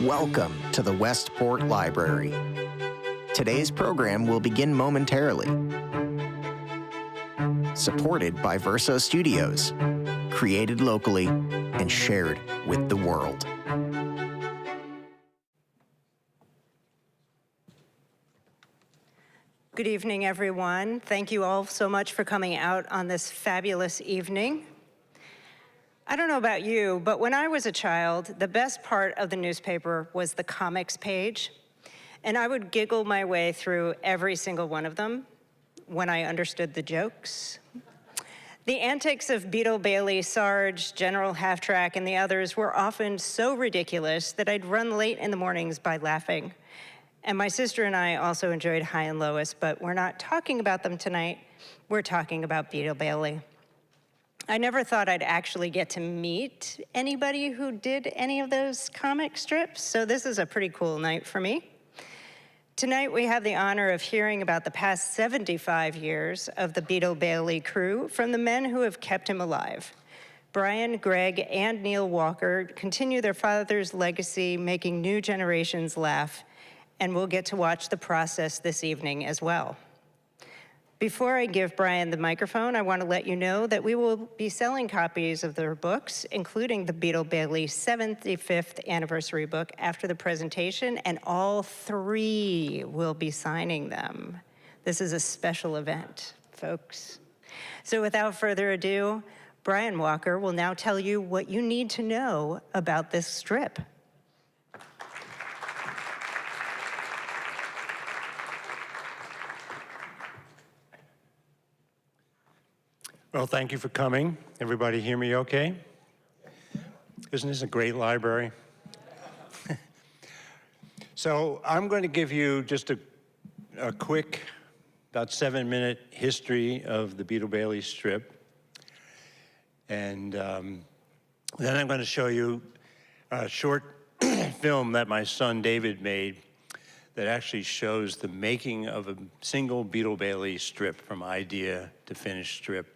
Welcome to the Westport Library. Today's program will begin momentarily. Supported by Verso Studios, created locally and shared with the world. Good evening, everyone. Thank you all so much for coming out on this fabulous evening. I don't know about you, but when I was a child, the best part of the newspaper was the comics page, and I would giggle my way through every single one of them when I understood the jokes. The antics of Beetle Bailey, Sarge, General Half-Track, and the others were often so ridiculous that I'd run late in the mornings by laughing. And my sister and I also enjoyed High and Lois, but we're not talking about them tonight. We're talking about Beetle Bailey. I never thought I'd actually get to meet anybody who did any of those comic strips, so this is a pretty cool night for me. Tonight we have the honor of hearing about the past 75 years of the Beetle Bailey crew from the men who have kept him alive. Brian, Greg, and Neal Walker continue their father's legacy, making new generations laugh, and we'll get to watch the process this evening as well. Before I give Brian the microphone, I want to let you know that we will be selling copies of their books, including the Beetle Bailey 75th anniversary book after the presentation, and all three will be signing them. This is a special event, folks. So without further ado, Brian Walker will now tell you what you need to know about this strip. Well, thank you for coming. Everybody hear me okay? Isn't this a great library? So I'm going to give you just a quick, about 7-minute history of the Beetle Bailey strip. And then I'm going to show you a short film that my son David made that actually shows the making of a single Beetle Bailey strip from idea to finished strip.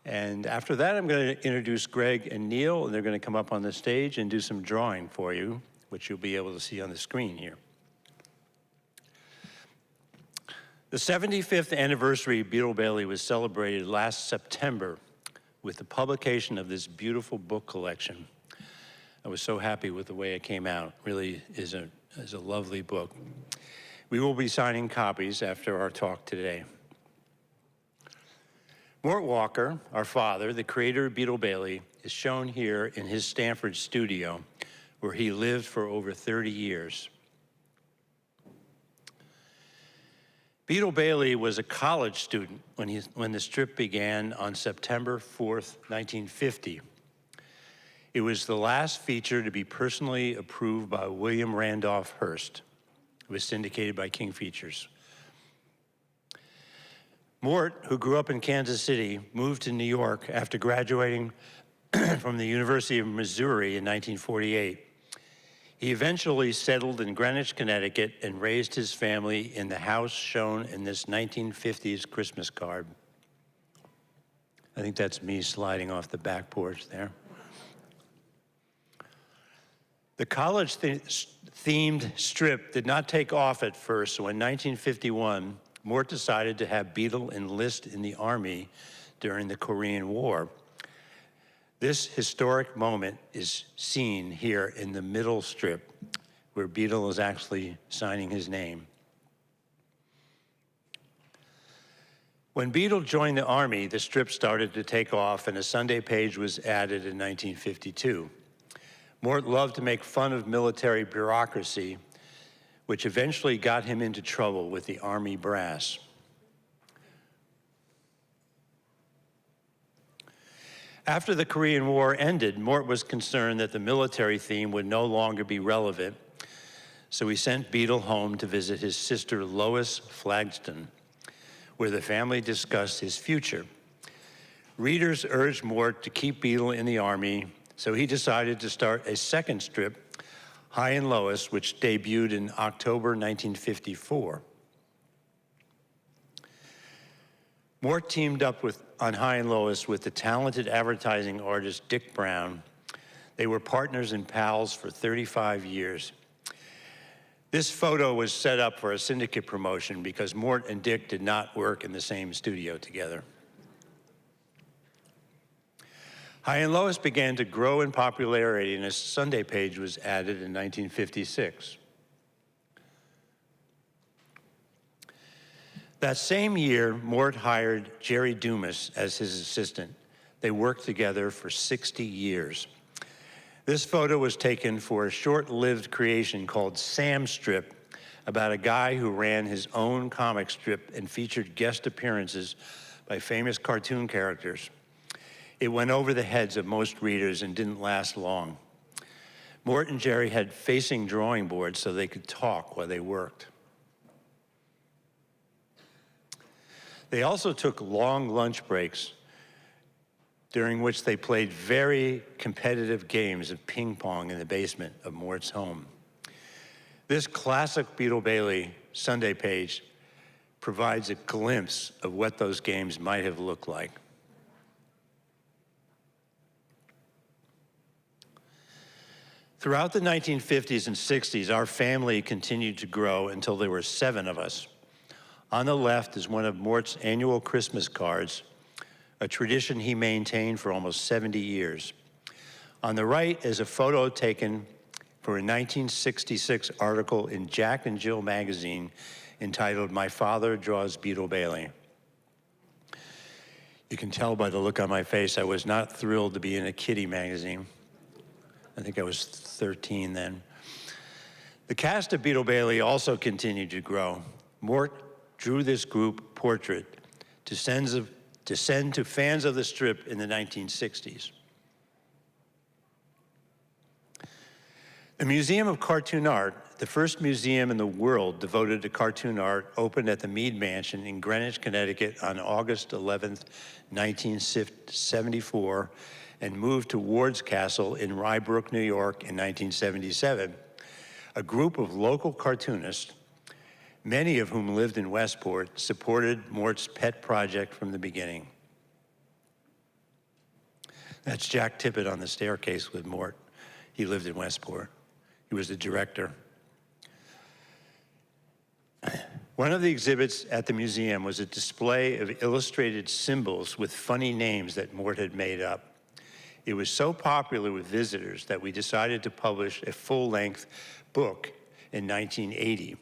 And after that, I'm going to introduce Greg and Neal, and they're going to come up on the stage and do some drawing for you, which you'll be able to see on the screen here. The 75th anniversary of Beetle Bailey was celebrated last September with the publication of this beautiful book collection. I was so happy with the way it came out. Really is a lovely book. We will be signing copies after our talk today. Mort Walker, our father, the creator of Beetle Bailey, is shown here in his Stanford studio, where he lived for over 30 years. Beetle Bailey was a college student when the strip began on September 4th, 1950. It was the last feature to be personally approved by William Randolph Hearst. It was syndicated by King Features. Mort, who grew up in Kansas City, moved to New York after graduating from the University of Missouri in 1948. He eventually settled in Greenwich, Connecticut, and raised his family in the house shown in this 1950s Christmas card. I think that's me sliding off the back porch there. The college-themed strip did not take off at first, so in 1951, Mort decided to have Beetle enlist in the Army during the Korean War. This historic moment is seen here in the middle strip, where Beetle is actually signing his name. When Beetle joined the Army, the strip started to take off and a Sunday page was added in 1952. Mort loved to make fun of military bureaucracy, which eventually got him into trouble with the Army brass. After the Korean War ended, Mort was concerned that the military theme would no longer be relevant, so he sent Beetle home to visit his sister Lois Flagston, where the family discussed his future. Readers urged Mort to keep Beetle in the Army, so he decided to start a second strip, High and Lois, which debuted in October 1954. Mort teamed up on High and Lois with the talented advertising artist Dick Brown They were partners and pals for 35 years. This photo was set up for a syndicate promotion because Mort and Dick did not work in the same studio together. High and Lois began to grow in popularity, and a Sunday page was added in 1956. That same year, Mort hired Jerry Dumas as his assistant. They worked together for 60 years. This photo was taken for a short-lived creation called Sam Strip, about a guy who ran his own comic strip and featured guest appearances by famous cartoon characters. It went over the heads of most readers and didn't last long. Mort and Jerry had facing drawing boards so they could talk while they worked. They also took long lunch breaks, during which they played very competitive games of ping pong in the basement of Mort's home. This classic Beetle Bailey Sunday page provides a glimpse of what those games might have looked like. Throughout the 1950s and 60s, our family continued to grow until there were 7 of us. On the left is one of Mort's annual Christmas cards, a tradition he maintained for almost 70 years. On the right is a photo taken for a 1966 article in Jack and Jill magazine entitled "My Father Draws Beetle Bailey." You can tell by the look on my face I was not thrilled to be in a kiddie magazine. I think I was 13 then. The cast of Beetle Bailey also continued to grow. Mort drew this group portrait to send to fans of the strip in the 1960s. The Museum of Cartoon Art, the first museum in the world devoted to cartoon art, opened at the Mead Mansion in Greenwich, Connecticut on August 11th, 1974, and moved to Ward's Castle in Rye Brook, New York in 1977. A group of local cartoonists, many of whom lived in Westport, supported Mort's pet project from the beginning. That's Jack Tippett on the staircase with Mort. He lived in Westport. He was the director. One of the exhibits at the museum was a display of illustrated symbols with funny names that Mort had made up. It was so popular with visitors that we decided to publish a full-length book in 1980.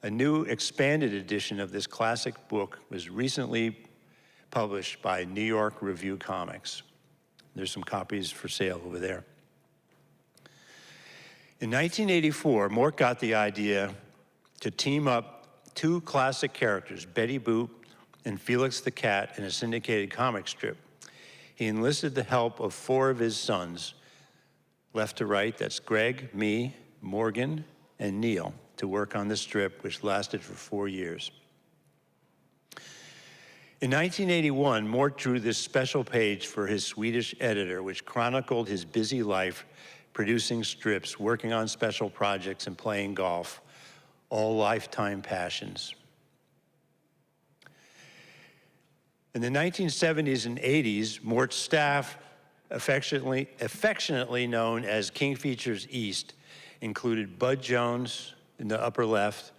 A new expanded edition of this classic book was recently published by New York Review Comics. There's some copies for sale over there. In 1984, Mort got the idea to team up 2 classic characters, Betty Boop and Felix the Cat, in a syndicated comic strip. He enlisted the help of 4 of his sons, left to right, that's Greg, me, Morgan, and Neal, to work on the strip, which lasted for 4 years. In 1981, Mort drew this special page for his Swedish editor, which chronicled his busy life producing strips, working on special projects, and playing golf, all lifetime passions. In the 1970s and 80s, Mort's staff, affectionately known as King Features East, included Bud Jones in the upper left,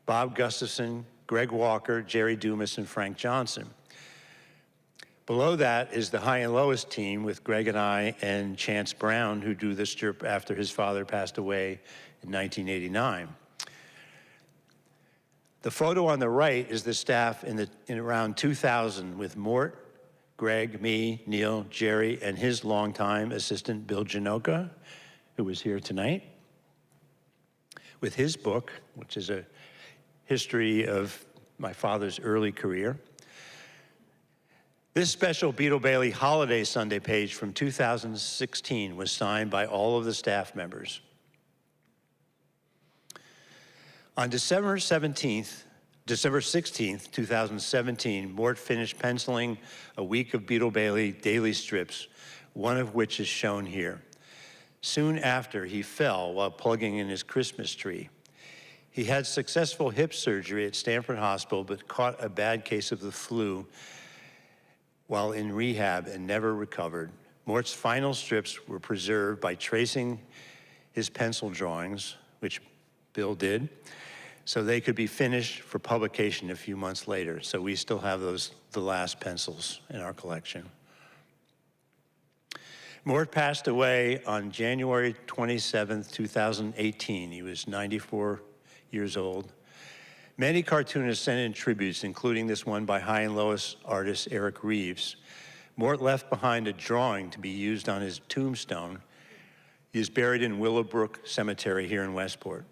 Bob Gustafson, Greg Walker, Jerry Dumas, and Frank Johnson. Below that is the High and Lois team with Greg and I and Chance Brown, who drew the strip after his father passed away in 1989. The photo on the right is the staff in around 2000 with Mort, Greg, me, Neal, Jerry, and his longtime assistant, Bill Janoka, who was here tonight, with his book, which is a history of my father's early career. This special Beetle Bailey Holiday Sunday page from 2016 was signed by all of the staff members. On December 16th, 2017, Mort finished penciling a week of Beetle Bailey daily strips, one of which is shown here. Soon after, he fell while plugging in his Christmas tree. He had successful hip surgery at Stanford Hospital, but caught a bad case of the flu while in rehab and never recovered. Mort's final strips were preserved by tracing his pencil drawings, which Bill did, so they could be finished for publication a few months later. So we still have the last pencils in our collection. Mort passed away on January 27th, 2018. He was 94 years old. Many cartoonists sent in tributes, including this one by high and lowest artist Eric Reeves. Mort left behind a drawing to be used on his tombstone. He is buried in Willowbrook Cemetery here in Westport.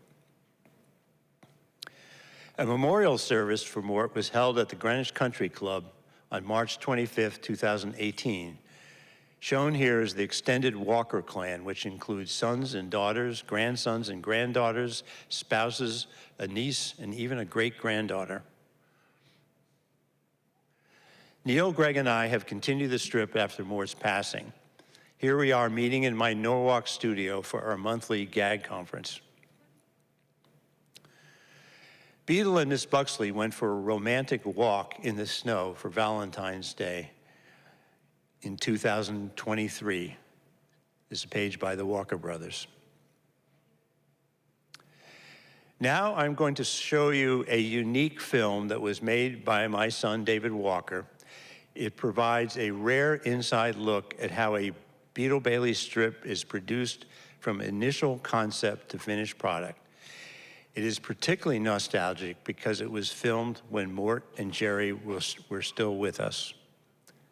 A memorial service for Mort was held at the Greenwich Country Club on March 25th, 2018. Shown here is the extended Walker clan, which includes sons and daughters, grandsons and granddaughters, spouses, a niece, and even a great-granddaughter. Neal, Greg, and I have continued the strip after Mort's passing. Here we are meeting in my Norwalk studio for our monthly gag conference. Beetle and Miss Buxley went for a romantic walk in the snow for Valentine's Day in 2023. This is a page by the Walker brothers. Now I'm going to show you a unique film that was made by my son, David Walker. It provides a rare inside look at how a Beetle Bailey strip is produced from initial concept to finished product. It is particularly nostalgic because it was filmed when Mort and Jerry were still with us.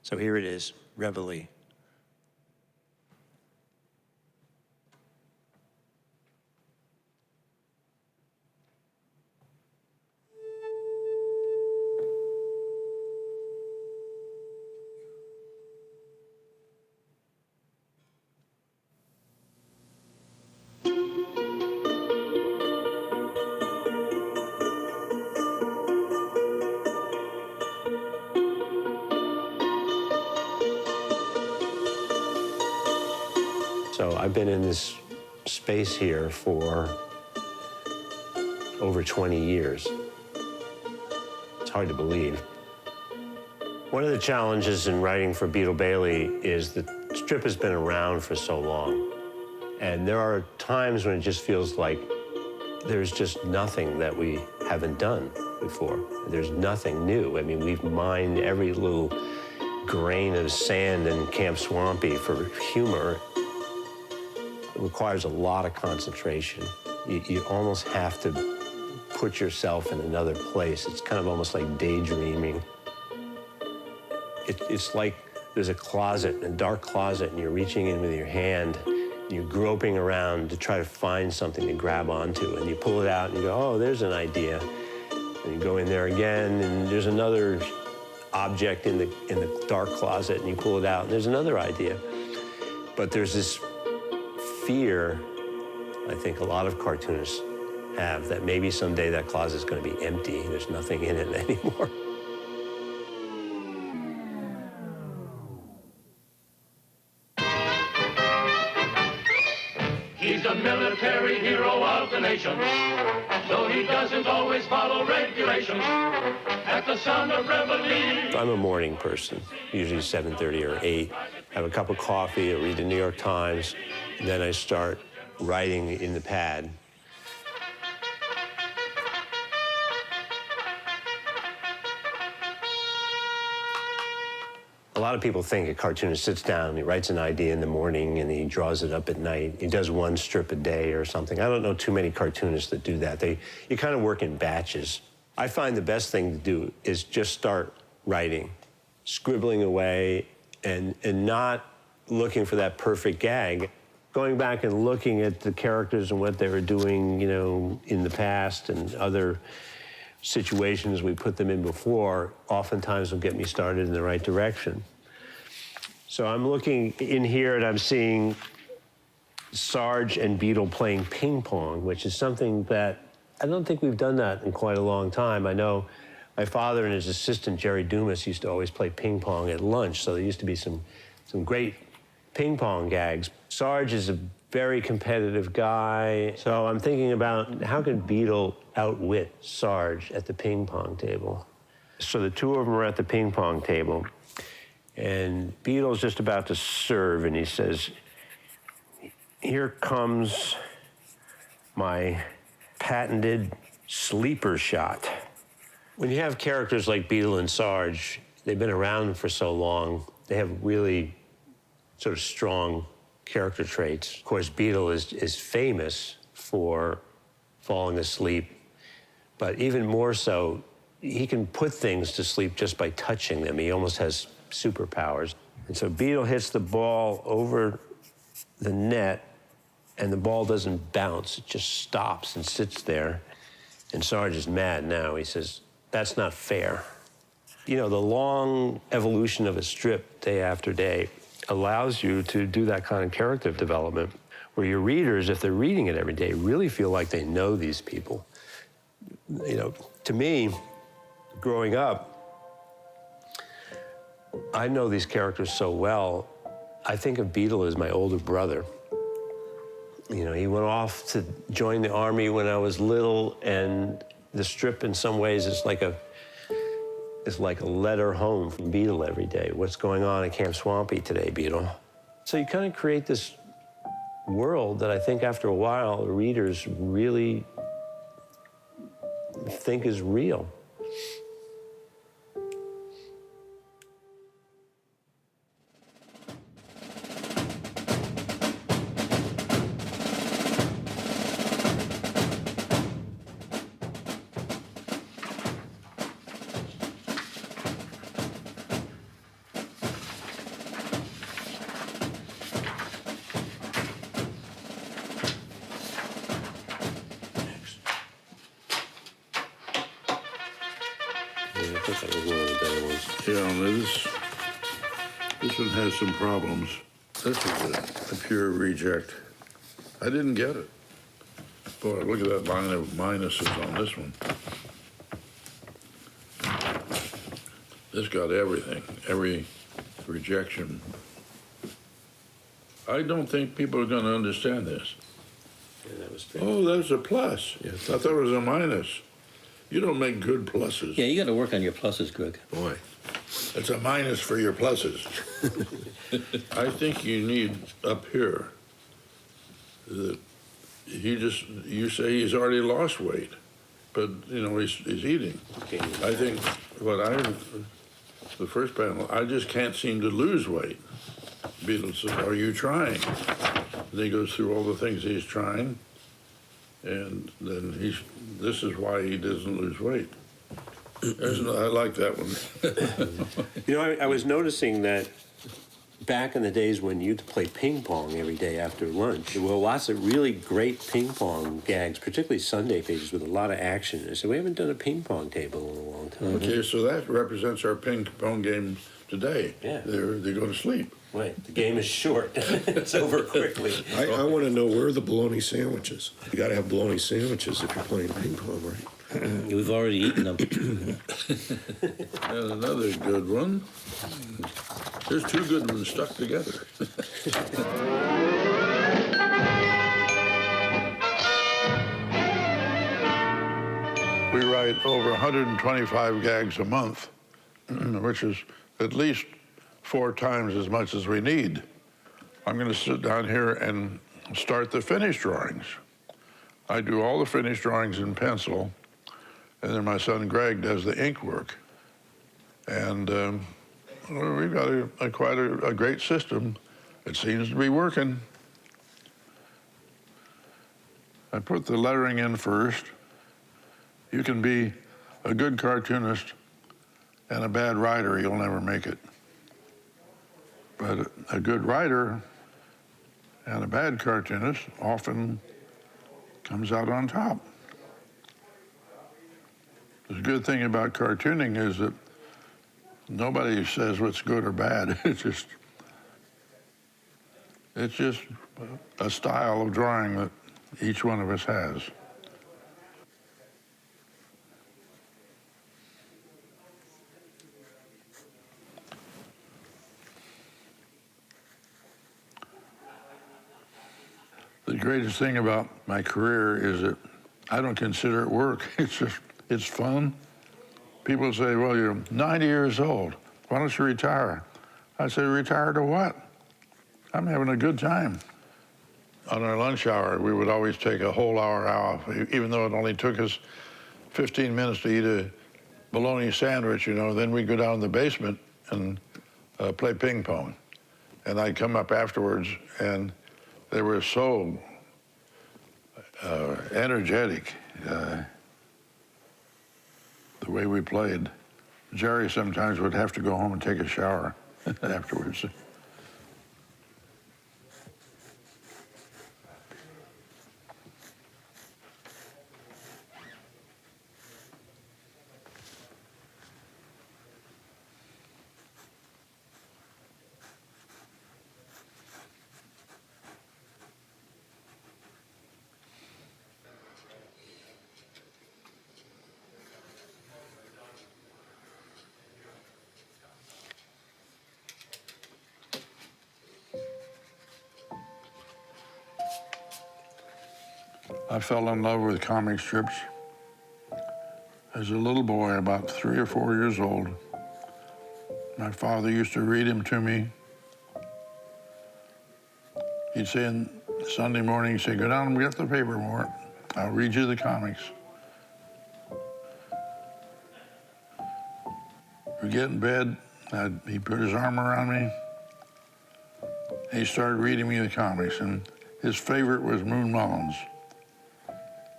So here it is, Reveille. So I've been in this space here for over 20 years. It's hard to believe. One of the challenges in writing for Beetle Bailey is the strip has been around for so long. And there are times when it just feels like there's just nothing that we haven't done before. There's nothing new. I mean, we've mined every little grain of sand in Camp Swampy for humor. It requires a lot of concentration. You almost have to put yourself in another place. It's kind of almost like daydreaming. It's like there's a closet, a dark closet, and you're reaching in with your hand, and you're groping around to try to find something to grab onto, and you pull it out and you go, oh, there's an idea. And you go in there again, and there's another object in the dark closet, and you pull it out, and there's another idea. But there's this fear, I think a lot of cartoonists have, that maybe someday that closet's going to be empty. There's nothing in it anymore. He's a military hero of the nation, though he doesn't always follow regulations. At the sound of reveille. I'm a morning person, usually 7:30 or 8. Have a cup of coffee, I read the New York Times, and then I start writing in the pad. A lot of people think a cartoonist sits down, he writes an idea in the morning, and he draws it up at night. He does one strip a day or something. I don't know too many cartoonists that do that. You kind of work in batches. I find the best thing to do is just start writing, scribbling away, and not looking for that perfect gag. Going back and looking at the characters and what they were doing, you know, in the past and other situations we put them in before, oftentimes will get me started in the right direction. So I'm looking in here and I'm seeing Sarge and Beetle playing ping pong, which is something that I don't think we've done that in quite a long time. I know my father and his assistant, Jerry Dumas, used to always play ping pong at lunch, so there used to be some great ping pong gags. Sarge is a very competitive guy, so I'm thinking about how can Beetle outwit Sarge at the ping pong table? So the two of them are at the ping pong table, And Beetle's just about to serve, and he says, "Here comes my patented sleeper shot." When you have characters like Beetle and Sarge, they've been around for so long, they have really sort of strong character traits. Of course, Beetle is famous for falling asleep, but even more so, he can put things to sleep just by touching them. He almost has superpowers. And so Beetle hits the ball over the net, and the ball doesn't bounce. It just stops and sits there. And Sarge is mad now. He says, "That's not fair." You know, the long evolution of a strip day after day allows you to do that kind of character development where your readers, if they're reading it every day, really feel like they know these people. You know, to me, growing up, I know these characters so well. I think of Beetle as my older brother. You know, he went off to join the Army when I was little, and the strip in some ways is like a letter home from Beetle every day. What's going on at Camp Swampy today, Beetle? So you kind of create this world that I think after a while, the readers really think is real. Yeah, this one has some problems. This is a pure reject. I didn't get it. Boy, look at that line of minuses on this one. This got everything, every rejection. I don't think people are going to understand this. Yeah, that was Oh, that's a plus. Yes. I thought it was a minus. You don't make good pluses. Yeah, you got to work on your pluses, Greg. Boy, it's a minus for your pluses. I think you need up here that you say he's already lost weight, but you know he's eating. Okay. I think the first panel, I just can't seem to lose weight. Beetle says, "Are you trying?" And he goes through all the things he's trying, and then this is why he doesn't lose weight. I like that one. You know, I was noticing that back in the days when you used to play ping pong every day after lunch, there were lots of really great ping pong gags, particularly Sunday pages with a lot of action. I said, we haven't done a ping pong table in a long time. Okay, so that represents our ping pong game today. Yeah. They go to sleep. Right, the game is short. It's over quickly. I want to know where are the bologna sandwiches. You got to have bologna sandwiches if you're playing ping pong, right? We've already eaten them. And another good one. There's two good ones stuck together. We write over 125 gags a month, which is at least 4 times as much as we need. I'm going to sit down here and start the finished drawings. I do all the finished drawings in pencil, and then my son Greg does the ink work. And we've got quite a great system. It seems to be working. I put the lettering in first. You can be a good cartoonist and a bad writer, you'll never make it. But a good writer and a bad cartoonist often comes out on top. The good thing about cartooning is that nobody says what's good or bad. It's just a style of drawing that each one of us has. The greatest thing about my career is that I don't consider it work. It's fun. People say, well, you're 90 years old. Why don't you retire? I said, retire to what? I'm having a good time. On our lunch hour, we would always take a whole hour off, even though it only took us 15 minutes to eat a bologna sandwich, you know. Then we'd go down in the basement and play ping pong. And I'd come up afterwards, and they were so energetic, the way we played. Jerry sometimes would have to go home and take a shower afterwards. I fell in love with comic strips as a little boy, about 3 or 4 years old. My father used to read them to me. He'd say on Sunday morning, he'd say, go down and get the paper, Mort. I'll read you the comics. We'd get in bed, he'd put his arm around me, and he started reading me the comics, and his favorite was Moon Mullins.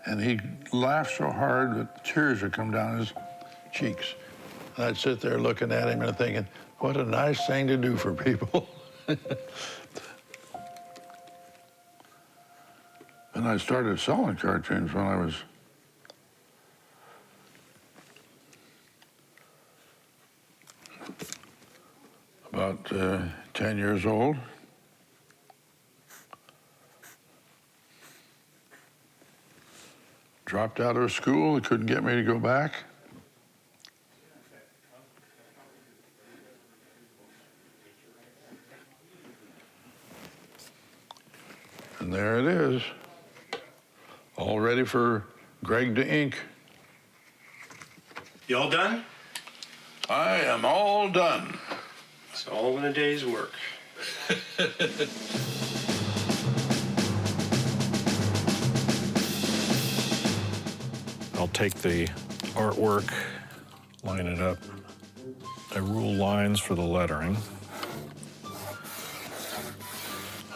And he'd laugh so hard that tears would come down his cheeks. And I'd sit there looking at him and thinking, what a nice thing to do for people. And I started selling cartoons when I was about 10 years old. Dropped out of school, they couldn't get me to go back. And there it is, all ready for Greg to ink. You all done? I am all done. It's all in a day's work. I'll take the artwork, line it up. I rule lines for the lettering,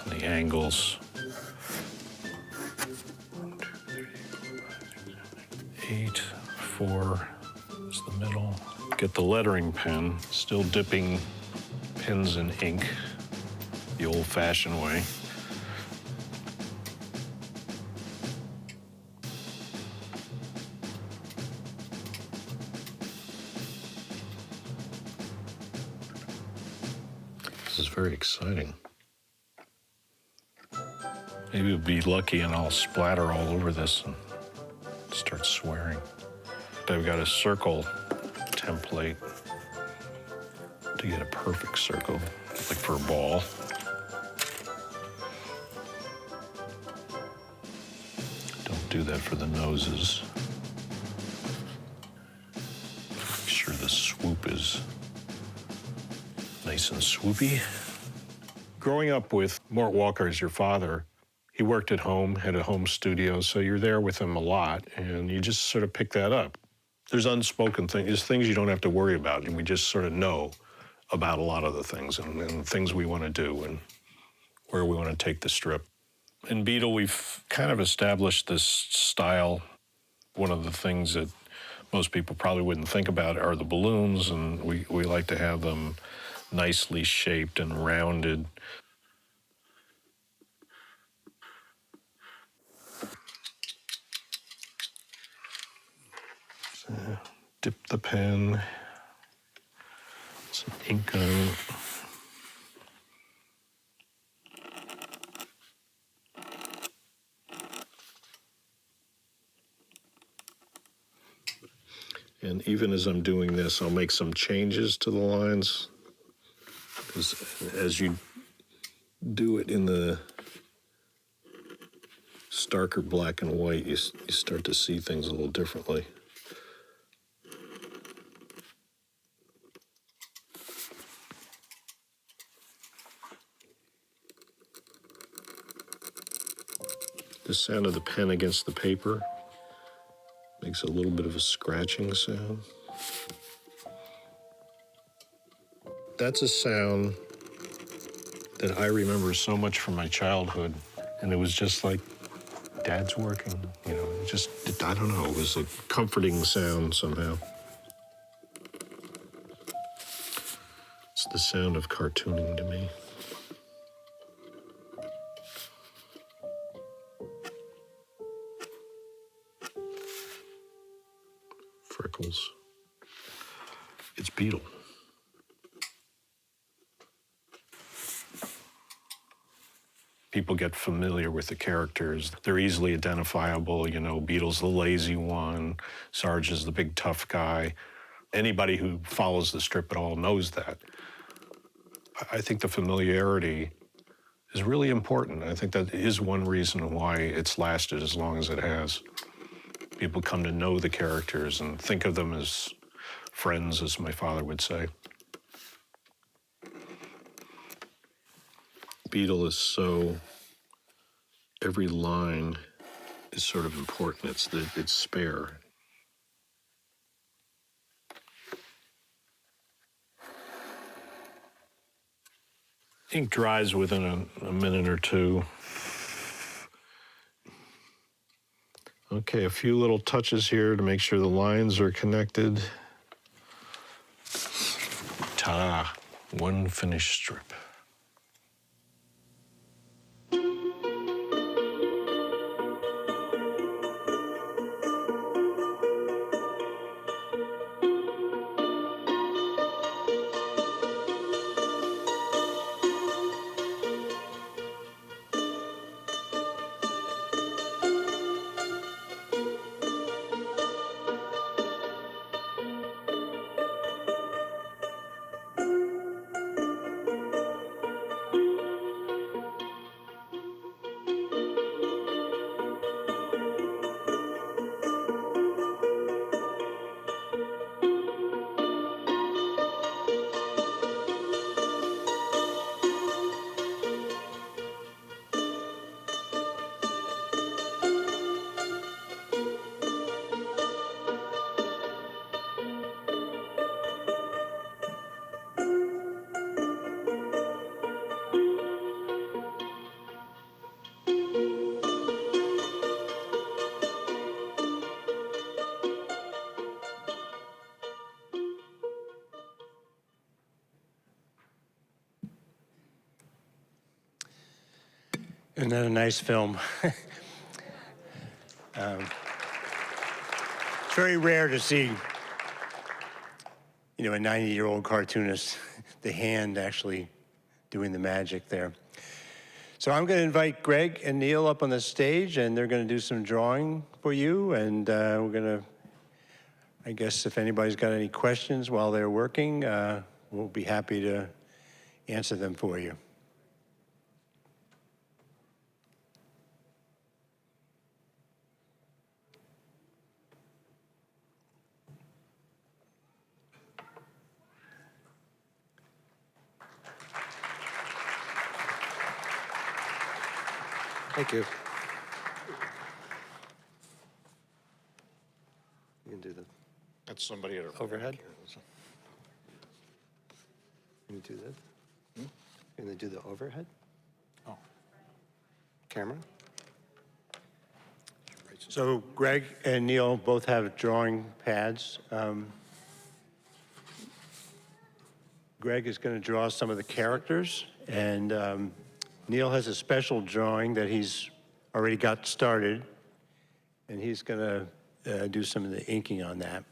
the angles. 1, 2, 3, 4, 5, 6, 7, 8, 4 is the middle. Get the lettering pen, still dipping pens in ink the old-fashioned way. This is very exciting. Maybe we'll be lucky and I'll splatter all over this and start swearing. I've got a circle template to get a perfect circle, like for a ball. Don't do that for the noses. Make sure the swoop is nice and swoopy. Growing up with Mort Walker as your father, he worked at home, had a home studio, so you're there with him a lot, and you just sort of pick that up. There's unspoken things, there's things you don't have to worry about, and we just sort of know about a lot of the things and things we want to do and where we want to take the strip. In Beetle, we've kind of established this style. One of the things that most people probably wouldn't think about are the balloons, and we like to have them nicely shaped and rounded. So, dip the pen, some ink on it. And even as I'm doing this, I'll make some changes to the lines. Because as you do it in the starker black and white, you start to see things a little differently. The sound of the pen against the paper makes a little bit of a scratching sound. That's a sound that I remember so much from my childhood, and it was just like Dad's working, you know, just, I don't know, it was a comforting sound somehow. It's the sound of cartooning to me. Freckles. It's Beetle. People get familiar with the characters. They're easily identifiable. You know, Beetle's the lazy one, Sarge is the big tough guy. Anybody who follows the strip at all knows that. I think the familiarity is really important. I think that is one reason why it's lasted as long as it has. People come to know the characters and think of them as friends, as my father would say. Beetle is so, every line is sort of important. It's spare. Ink dries within a minute or two. Okay, a few little touches here to make sure the lines are connected. Ta-da, one finished strip. Isn't that a nice film? It's very rare to see, you know, a 90-year-old cartoonist, the hand actually doing the magic there. So I'm going to invite Greg and Neal up on the stage, and they're going to do some drawing for you. And we're going to, I guess, if anybody's got any questions while they're working, we'll be happy to answer them for you. Thank you. You can do the That's somebody at overhead. Can you do that? Can they do the overhead? Oh. Camera? So Greg and Neal both have drawing pads. Greg is going to draw some of the characters, and Neal has a special drawing that he's already got started, and he's going to do some of the inking on that.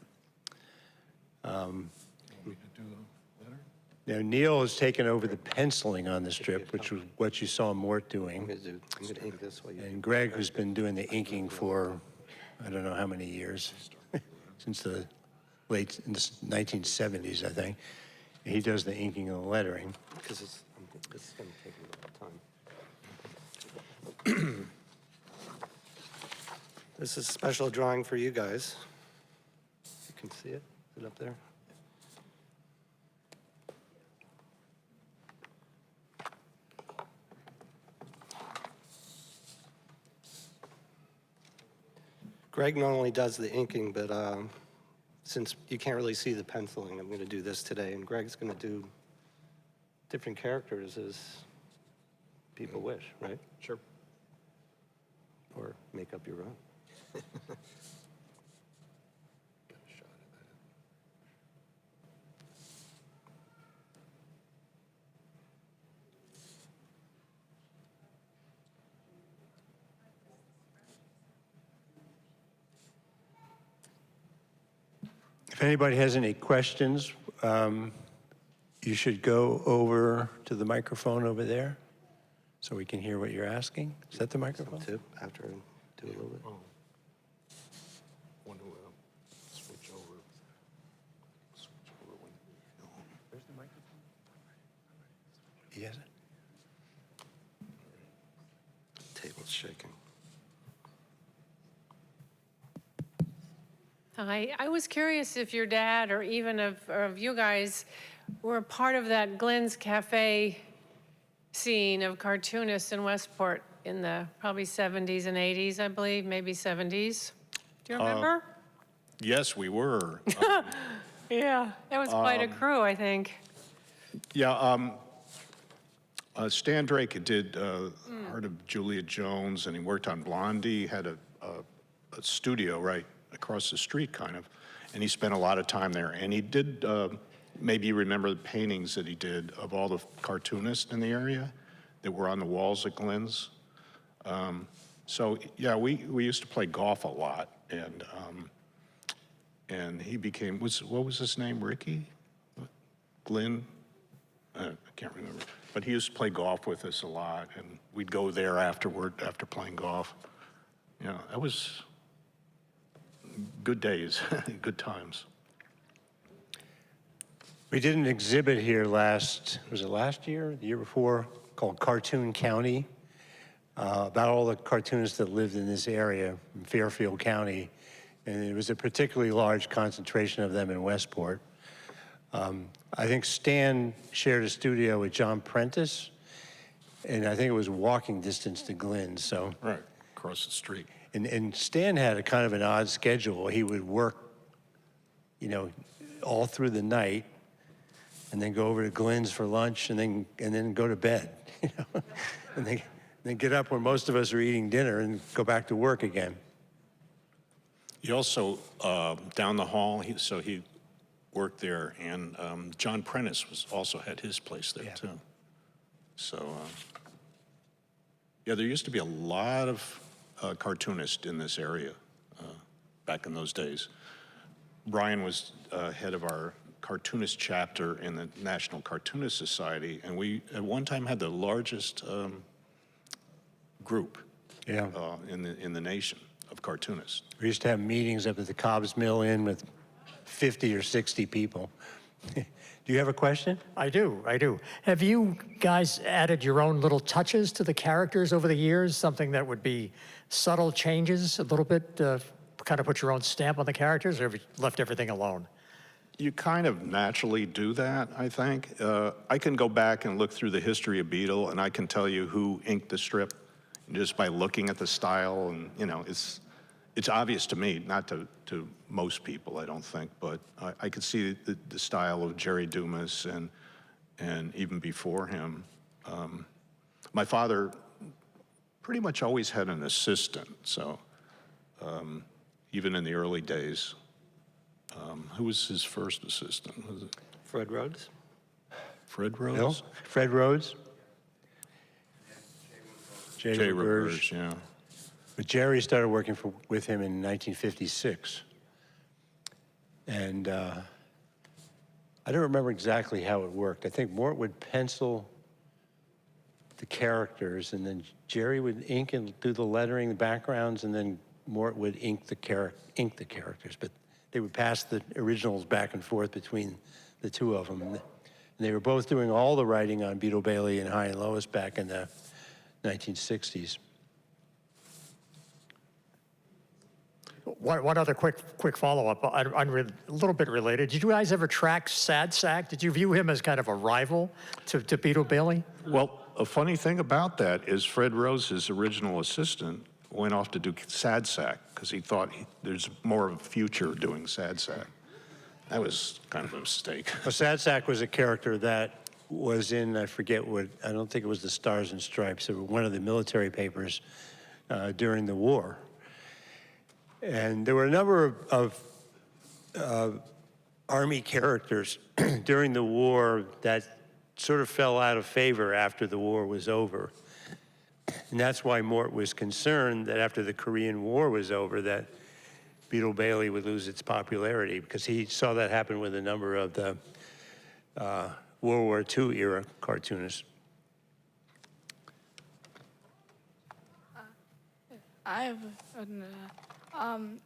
Now, Neal has taken over the penciling on the strip, which was what you saw Mort doing. I'm going to ink this while you... And Greg, who's been doing the inking for, I don't know how many years, since the late in the 1970s, I think. He does the inking and the lettering. Because it's going to take a little time. This is a special drawing for you guys. You can see it. Is it up there? Greg not only does the inking, but since you can't really see the penciling, I'm going to do this today, and Greg's going to do different characters as people wish, right? Sure. Or make up your own. If anybody has any questions, you should go over to the microphone over there so we can hear what you're asking. Is that the microphone? Too, after I do a little bit. Want to switch over? Where's the microphone? Yes. Table's shaking. Hi, I was curious if your dad or even of you guys were part of that Glenn's Cafe scene of cartoonists in Westport in the probably 70s and 80s, I believe, maybe 70s. Do you remember? Yes, we were. Yeah, that was quite a crew, I think. Yeah, Stan Drake did Heart of Julia Jones, and he worked on Blondie. He had a studio right across the street, kind of, and he spent a lot of time there. And he did, maybe you remember the paintings that he did of all the cartoonists in the area that were on the walls at Glenn's. So yeah, we used to play golf a lot, and he became, what was his name, Ricky? Glenn? I can't remember. But he used to play golf with us a lot, and we'd go there afterward, after playing golf. Yeah, that was good days, good times. We did an exhibit here was it last year, the year before, called Cartoon County, about all the cartoonists that lived in this area, in Fairfield County. And it was a particularly large concentration of them in Westport. I think Stan shared a studio with John Prentice, and I think it was walking distance to Glenn, so. Right, across the street. And Stan had a kind of an odd schedule. He would work, all through the night, and then go over to Glenn's for lunch, and then go to bed, and then get up when most of us are eating dinner and go back to work again. He also, down the hall, he worked there, and John Prentice also had his place there, too. So, yeah, there used to be a lot of cartoonists in this area back in those days. Brian was head of our cartoonist chapter in the National Cartoonist Society, and we at one time had the largest group in the nation of cartoonists. We used to have meetings up at the Cobb's Mill Inn with 50 or 60 people. Do you have a question? I do. Have you guys added your own little touches to the characters over the years? Something that would be subtle changes a little bit, kind of put your own stamp on the characters, or have you left everything alone? You kind of naturally do that, I think. I can go back and look through the history of Beetle, and I can tell you who inked the strip just by looking at the style, and it's obvious to me, not to most people, I don't think, but I could see the style of Jerry Dumas and even before him. My father pretty much always had an assistant, so even in the early days. Who was his first assistant? Was it Fred Rhodes. Fred Rhodes? No, Fred Rhodes. Jay Roberge, yeah. But Jerry started working with him in 1956. And I don't remember exactly how it worked. I think Mort would pencil the characters, and then Jerry would ink and do the lettering, the backgrounds, and then Mort would ink the characters. But they would pass the originals back and forth between the two of them. And they were both doing all the writing on Beetle Bailey and High and Lois back in the 1960s. One other quick follow-up, a little bit related. Did you guys ever track Sad Sack? Did you view him as kind of a rival to Beetle Bailey? Well, a funny thing about that is Fred Rose's original assistant went off to do Sad Sack because he thought there's more of a future doing Sad Sack. That was kind of a mistake. Well, Sad Sack was a character that was in, I forget what, I don't think it was the Stars and Stripes, it was one of the military papers during the war. And there were a number of Army characters during the war that sort of fell out of favor after the war was over. And that's why Mort was concerned that after the Korean War was over, that Beetle Bailey would lose its popularity, because he saw that happen with a number of the World War II era cartoonists. I have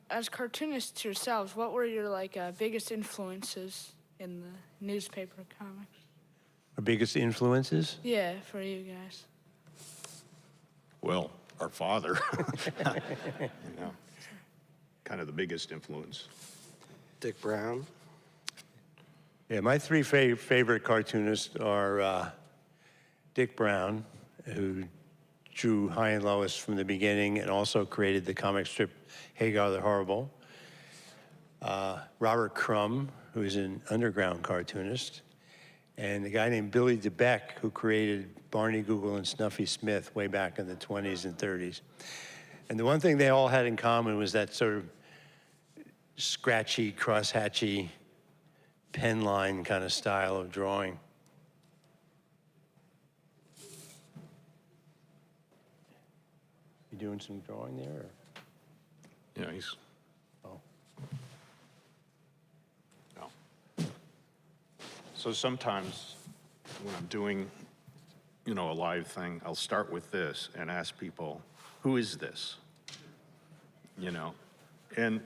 as cartoonists yourselves, what were your biggest influences in the newspaper comics? Our biggest influences? Yeah, for you guys. Well, our father, kind of the biggest influence. Dick Brown. Yeah, my three favorite cartoonists are Dick Brown, who drew High and Lois from the beginning and also created the comic strip Hagar the Horrible. Robert Crumb, who is an underground cartoonist, and a guy named Billy DeBeck, who created Barney Google and Snuffy Smith way back in the 20s and 30s. And the one thing they all had in common was that sort of scratchy, crosshatchy, pen line kind of style of drawing. You doing some drawing there? Or? Yeah, he's. Oh. No. So sometimes when I'm doing, a live thing, I'll start with this and ask people, who is this? And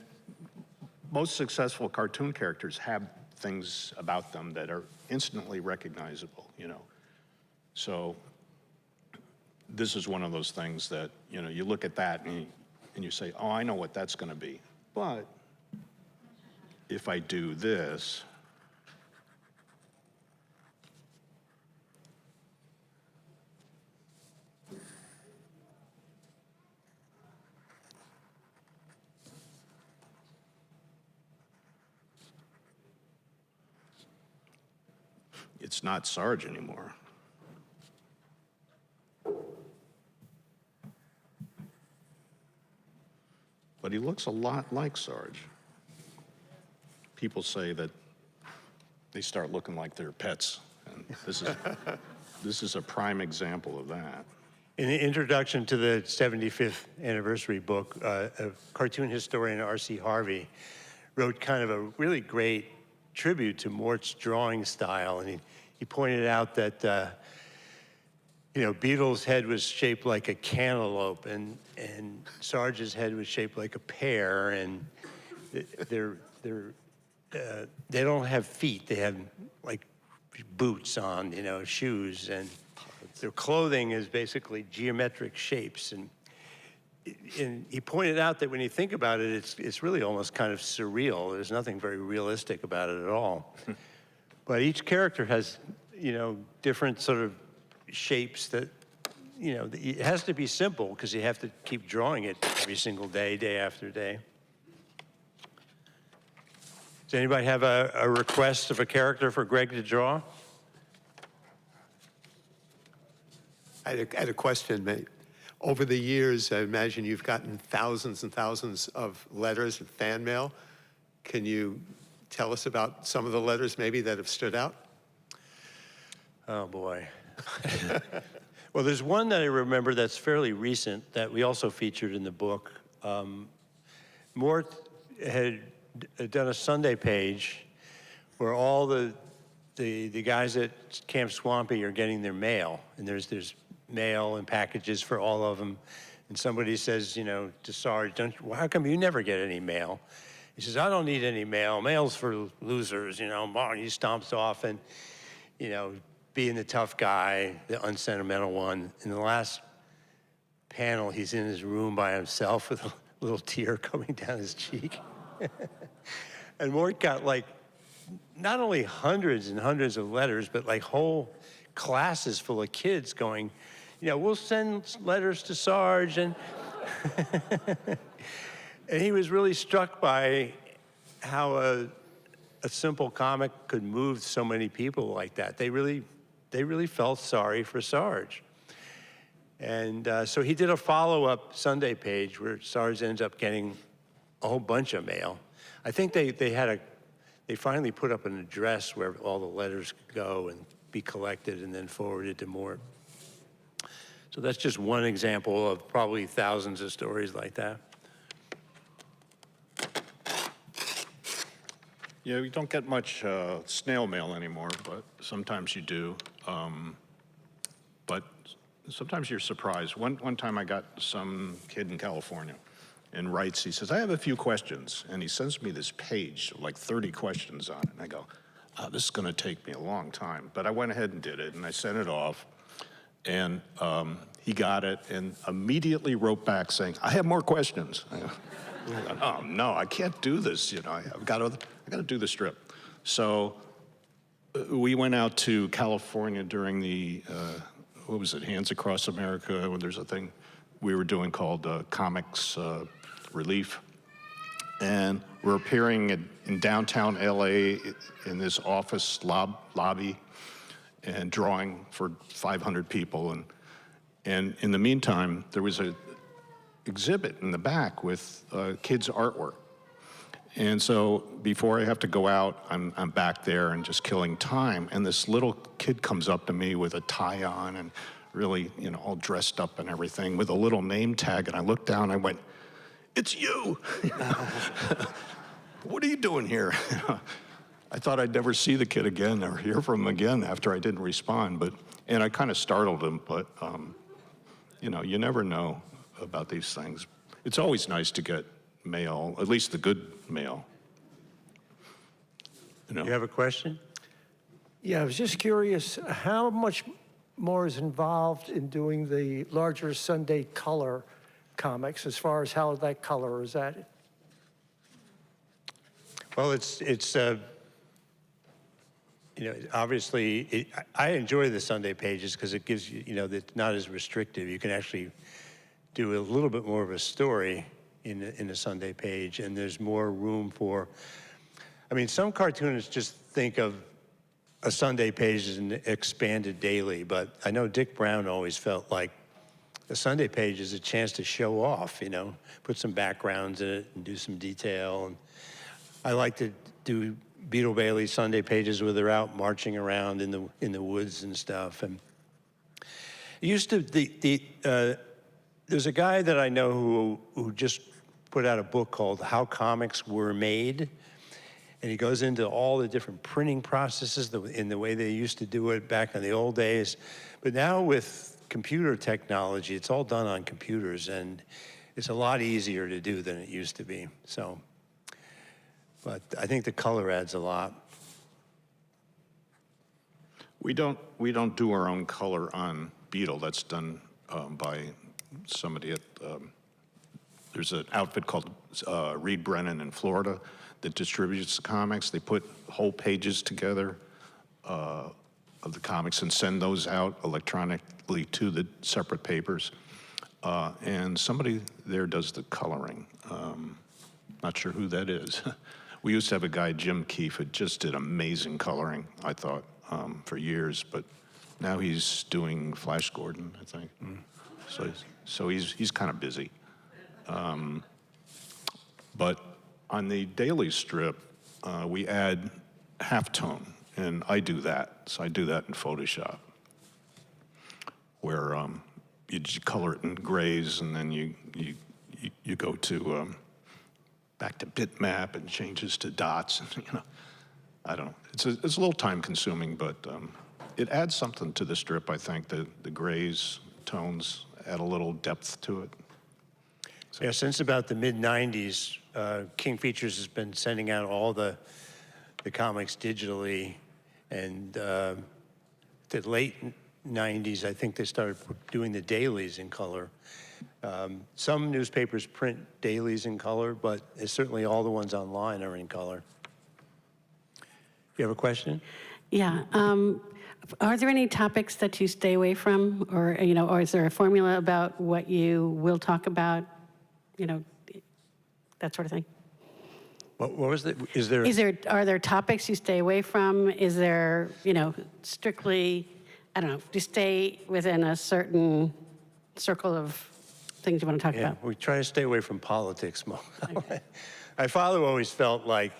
most successful cartoon characters have things about them that are instantly recognizable, So this is one of those things that, you look at that and you say, oh, I know what that's going to be. But if I do this, it's not Sarge anymore. But he looks a lot like Sarge. People say that they start looking like their pets, and this is a prime example of that. In the introduction to the 75th anniversary book, a cartoon historian, R.C. Harvey, wrote kind of a really great tribute to Mort's drawing style, and he pointed out that Beetle's head was shaped like a cantaloupe, and Sarge's head was shaped like a pear, and they don't have feet; they have like boots on, shoes, and their clothing is basically geometric shapes. And he pointed out that when you think about it, it's really almost kind of surreal. There's nothing very realistic about it at all. But each character has, different sort of shapes that, it has to be simple because you have to keep drawing it every single day, day after day. Does anybody have a request of a character for Greg to draw? I had a question, mate. Over the years, I imagine you've gotten thousands and thousands of letters and fan mail. Can you tell us about some of the letters maybe that have stood out? Oh, boy. Well, there's one that I remember that's fairly recent that we also featured in the book. Mort had done a Sunday page where all the guys at Camp Swampy are getting their mail, and there's mail and packages for all of them. And somebody says, to Sarge, well, how come you never get any mail? He says, I don't need any mail. Mail's for losers, He stomps off and, being the tough guy, the unsentimental one. In the last panel, he's in his room by himself with a little tear coming down his cheek. And Mort got not only hundreds and hundreds of letters, but whole classes full of kids going, we'll send letters to Sarge, and And he was really struck by how a simple comic could move so many people like that. They really felt sorry for Sarge. And so he did a follow-up Sunday page where Sarge ends up getting a whole bunch of mail. I think they finally put up an address where all the letters could go and be collected and then forwarded to Mort. So that's just one example of probably thousands of stories like that. Yeah, we don't get much snail mail anymore, but sometimes you do. But sometimes you're surprised. One time I got some kid in California and writes, he says, I have a few questions. And he sends me this page, like 30 questions on it. And I go, oh, this is going to take me a long time. But I went ahead and did it, and I sent it off. And he got it and immediately wrote back saying, I have more questions. I go, oh, no, I can't do this. You know, I've got to do the strip. So we went out to California during the, what was it, Hands Across America, when there's a thing we were doing called Comics Relief. And we're appearing in downtown LA in this office lobby and drawing for 500 people. And in the meantime, there was a exhibit in the back with kids' artwork. And so before I have to go out, I'm back there and just killing time. And this little kid comes up to me with a tie on and really, you know, all dressed up and everything with a little name tag. And I looked down and I went, it's you. What are you doing here? I thought I'd never see the kid again or hear from him again after I didn't respond. And I kind of startled him, but you know, you never know about these things. It's always nice to get mail, at least the good mail. You know? You have a question? Yeah, I was just curious, how much more is involved in doing the larger Sunday color comics, as far as how that color is added? Well, you know, obviously, I enjoy the Sunday pages because it gives you, you know, it's not as restrictive. You can actually do a little bit more of a story in a Sunday page, and there's more room for, I mean, some cartoonists just think of a Sunday page as an expanded daily, but I know Dick Brown always felt like the Sunday page is a chance to show off, you know, put some backgrounds in it and do some detail. And I like to do Beetle Bailey Sunday pages where they're out marching around in the woods and stuff. And it used to, there's a guy that I know who just put out a book called How Comics Were Made. And he goes into all the different printing processes in the way they used to do it back in the old days. But now with computer technology, it's all done on computers, and it's a lot easier to do than it used to be. So, but I think the color adds a lot. We don't do our own color on Beetle. That's done by somebody at, there's an outfit called Reed Brennan in Florida that distributes the comics. They put whole pages together of the comics and send those out electronically to the separate papers. And somebody there does the coloring. Not sure who that is. We used to have a guy, Jim Keefe, who just did amazing coloring, I thought, for years, but now he's doing Flash Gordon, I think. So he's kind of busy. But on the daily strip, we add halftone, and I do that. So I do that in Photoshop, where you just color it in grays, and then you go to back to bitmap and changes to dots, and you know, I don't know. It's a little time consuming, but it adds something to the strip. I think the grays, tones add a little depth to it. So. Yeah, since about the mid-'90s, King Features has been sending out all the comics digitally, and the late 90s, I think they started doing the dailies in color. Some newspapers print dailies in color, but certainly all the ones online are in color. You have a question? Yeah. Are there any topics that you stay away from, or or is there a formula about what you will talk about, that sort of thing? What was the, is there? Are there topics you stay away from? Is there, strictly, I don't know, do you stay within a certain circle of things you want to talk Yeah, about? we try to stay away from politics more. My father always felt like,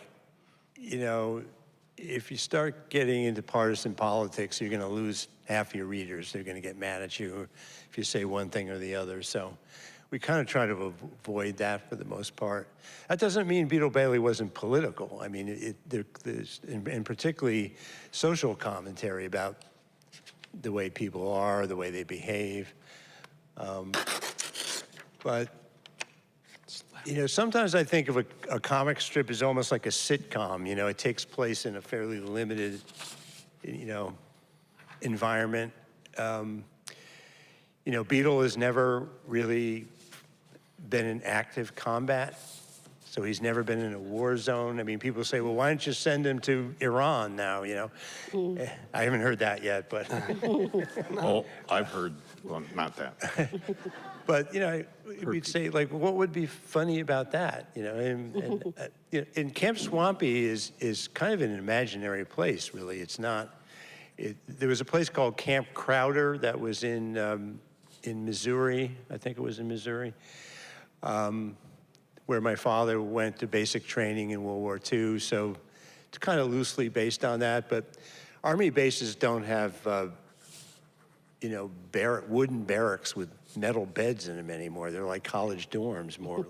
if you start getting into partisan politics, you're going to lose half your readers. They're going to get mad at you if you say one thing or the other. So we kind of try to avoid that for the most part. That doesn't mean Beetle Bailey wasn't political. I mean, there's, and particularly social commentary about the way people are, the way they behave. But sometimes I think of a comic strip as almost like a sitcom. It takes place in a fairly limited, environment. Beetle has never really been in active combat, so he's never been in a war zone. I mean, people say, well, why don't you send him to Iran now, I haven't heard that yet, but. Oh, I've heard, well, not that. But, we'd say, like, what would be funny about that? And Camp Swampy is kind of an imaginary place, really. It's not, there was a place called Camp Crowder that was in Missouri, I think it was in Missouri, where my father went to basic training in World War II. So it's kind of loosely based on that. But Army bases don't have, wooden barracks with metal beds in them anymore. They're like college dorms more,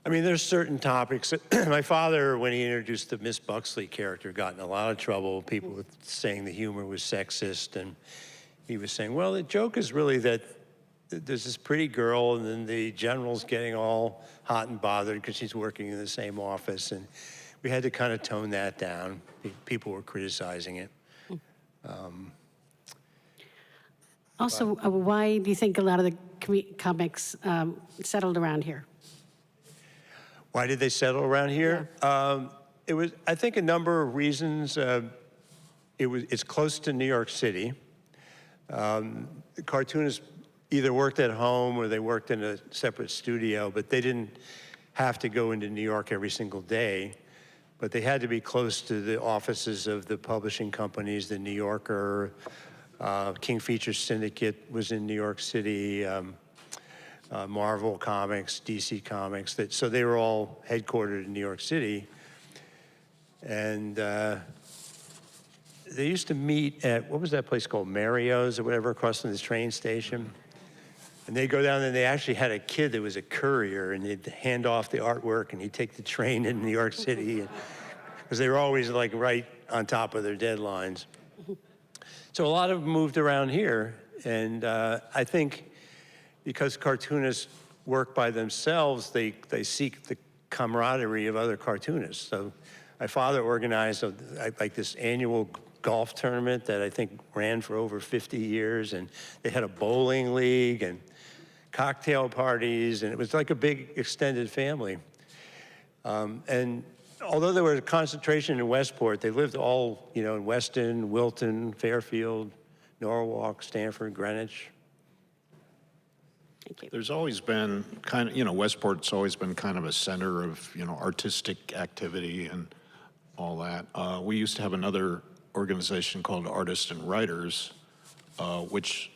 I mean, there's certain topics that my father, when he introduced the Miss Buxley character, got in a lot of trouble. People were saying the humor was sexist, and he was saying, well, the joke is really that there's this pretty girl, and then the general's getting all hot and bothered because she's working in the same office, and we had to kind of tone that down. People were criticizing it. Also, why do you think a lot of the comics settled around here? Why did they settle around here? Yeah. It was, I think, a number of reasons. It's close to New York City. The cartoonists either worked at home or they worked in a separate studio, but they didn't have to go into New York every single day. But they had to be close to the offices of the publishing companies, the New Yorker, King Features Syndicate was in New York City, Marvel Comics, DC Comics. So they were all headquartered in New York City. And they used to meet at, what was that place called? Mario's or whatever, across from this train station. And they'd go down there, and they actually had a kid that was a courier, and they'd hand off the artwork, and he'd take the train in New York City, because they were always like right on top of their deadlines. So a lot of them moved around here, and I think because cartoonists work by themselves, they seek the camaraderie of other cartoonists. So my father organized like this annual golf tournament that I think ran for over 50 years, and they had a bowling league and cocktail parties, and it was like a big extended family. And although there was a concentration in Westport, they lived all, in Weston, Wilton, Fairfield, Norwalk, Stamford, Greenwich. There's always been kind of, Westport's always been kind of a center of, artistic activity and all that. We used to have another organization called Artists and Writers, which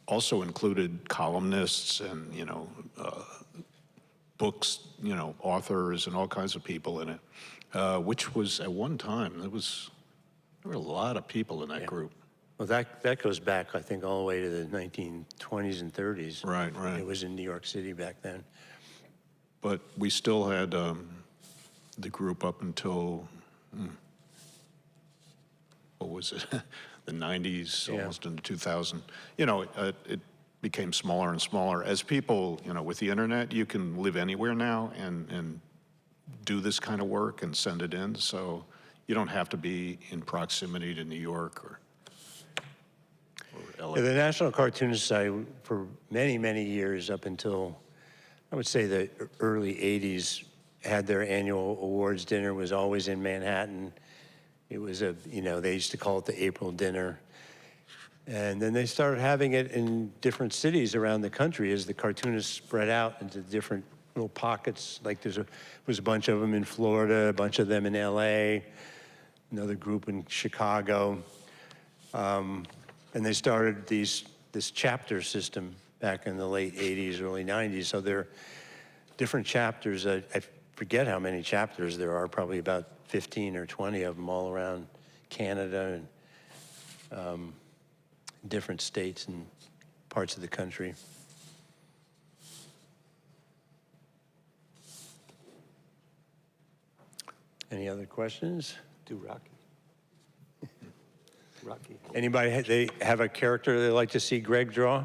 also included columnists and, books, authors and all kinds of people in it, which was at one time, there were a lot of people in that group. Well, that goes back, I think, all the way to the 1920s and 30s. Right. It was in New York City back then. But we still had the group up until, what was it, the 90s, almost into 2000. It became smaller and smaller. As people, with the internet, you can live anywhere now and do this kind of work and send it in. So you don't have to be in proximity to New York or LA. Yeah, the National Cartoonist Society, for many, many years, up until, I would say, the early 80s, had their annual awards dinner, was always in Manhattan. It was they used to call it the April dinner. And then they started having it in different cities around the country as the cartoonists spread out into different little pockets. Like was a bunch of them in Florida, a bunch of them in LA, another group in Chicago. And they started this chapter system back in the late 80s, early 90s. So there are different chapters. I forget how many chapters there are, probably about 15 or 20 of them all around Canada and different states and parts of the country. Any other questions? Do Rocky. Rocky. Anybody, they have a character they'd like to see Greg draw?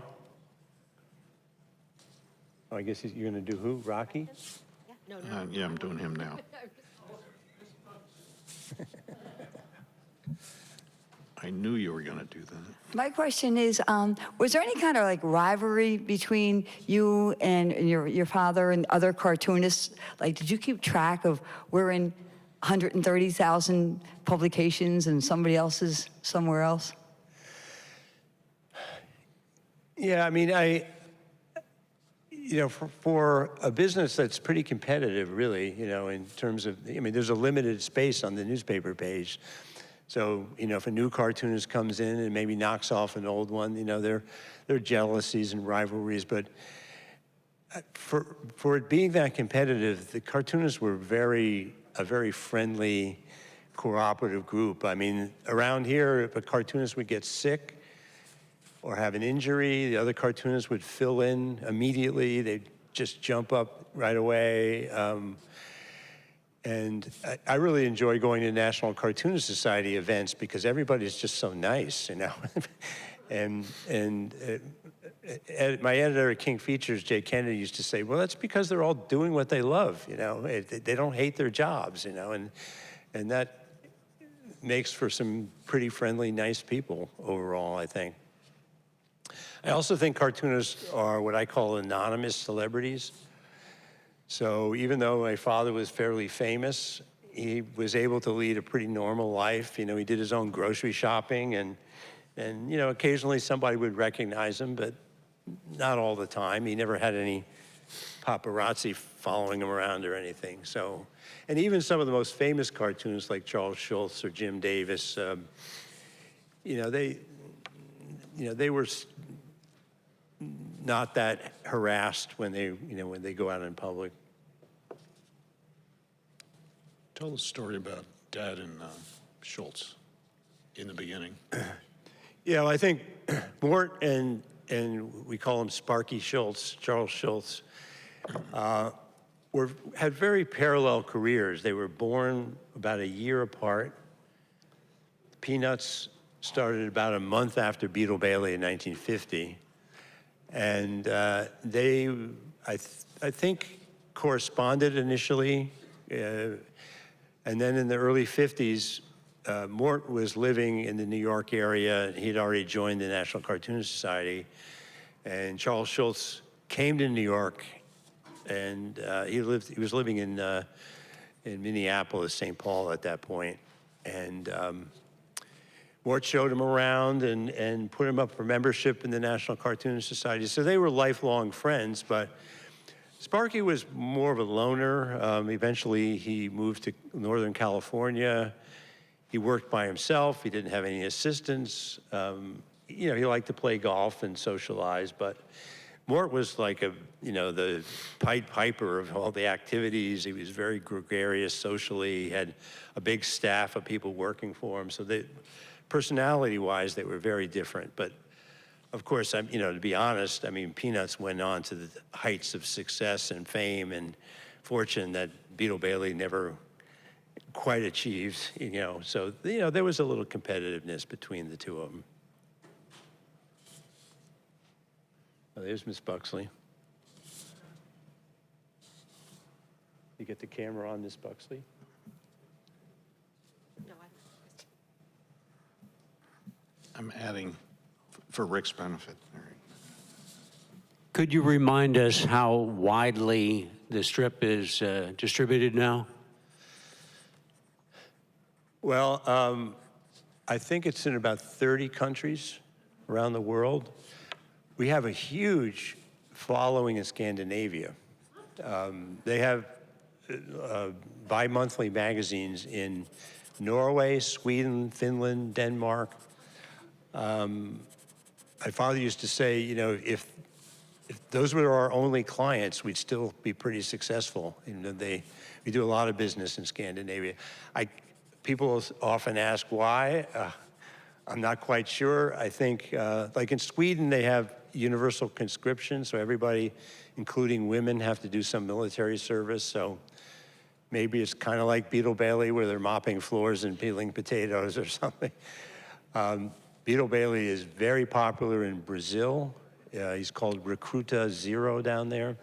Oh, I guess you're going to do who? Rocky? Yeah, I'm doing him now. I knew you were going to do that. My question is, was there any kind of like rivalry between you and your father and other cartoonists? Like, did you keep track of we're in 130,000 publications and somebody else is somewhere else? Yeah, I mean, for a business that's pretty competitive, really, in terms of, there's a limited space on the newspaper page. So, if a new cartoonist comes in and maybe knocks off an old one, there are jealousies and rivalries. But for it being that competitive, the cartoonists were a very friendly, cooperative group. I mean, around here, if a cartoonist would get sick or have an injury, the other cartoonists would fill in immediately. They'd just jump up right away. And I really enjoy going to National Cartoonist Society events because everybody's just so nice, and my editor at King Features, Jay Kennedy, used to say, well, that's because they're all doing what they love, They don't hate their jobs, and that makes for some pretty friendly, nice people overall, I think. I also think cartoonists are what I call anonymous celebrities. So even though my father was fairly famous, he was able to lead a pretty normal life. He did his own grocery shopping, and occasionally somebody would recognize him, but not all the time. He never had any paparazzi following him around or anything. So, and even some of the most famous cartoonists like Charles Schulz or Jim Davis, they were not that harassed when they go out in public. Tell the story about Dad and Schultz in the beginning. Yeah, well, I think Mort and we call him Sparky Schultz, Charles Schultz, had very parallel careers. They were born about a year apart. Peanuts started about a month after Beetle Bailey in 1950. And they, I think, corresponded initially. And then in the early 50s, Mort was living in the New York area. He'd already joined the National Cartoonist Society. And Charles Schultz came to New York, and he was living in Minneapolis, St. Paul at that point. And Mort showed him around and put him up for membership in the National Cartoonist Society. So they were lifelong friends, but Sparky was more of a loner. Eventually, he moved to Northern California. He worked by himself. He didn't have any assistants. He liked to play golf and socialize, but Mort was like the Pied Piper of all the activities. He was very gregarious socially. He had a big staff of people working for him. So personality-wise, they were very different. But of course, to be honest, Peanuts went on to the heights of success and fame and fortune that Beetle Bailey never quite achieved, So, there was a little competitiveness between the two of them. Oh, there's Miss Buxley. You get the camera on Miss Buxley? I'm adding for Rick's benefit. All right. Could you remind us how widely the strip is distributed now? Well, I think it's in about 30 countries around the world. We have a huge following in Scandinavia. They have bi-monthly magazines in Norway, Sweden, Finland, Denmark. My father used to say, you know, if those were our only clients, we'd still be pretty successful. You know, we do a lot of business in Scandinavia. People often ask why. I'm not quite sure. I think, like in Sweden, they have universal conscription, so everybody, including women, have to do some military service. So maybe it's kind of like Beetle Bailey, where they're mopping floors and peeling potatoes or something. Beetle Bailey is very popular in Brazil. He's called Recruta Zero down there.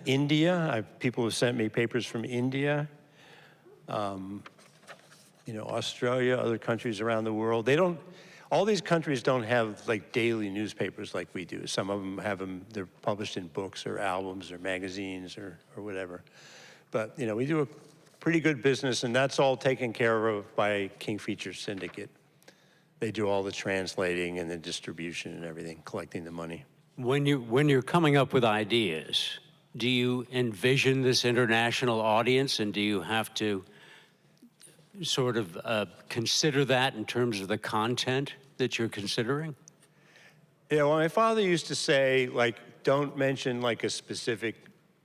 India, people have sent me papers from India. You know, Australia, other countries around the world. All these countries don't have like daily newspapers like we do. Some of them have them, they're published in books or albums or magazines or whatever. But, you know, we do a pretty good business, and that's all taken care of by King Feature Syndicate. They do all the translating and the distribution and everything, collecting the money. When you're coming up with ideas, do you envision this international audience, and do you have to sort of consider that in terms of the content that you're considering? Yeah, well, my father used to say, like, don't mention like a specific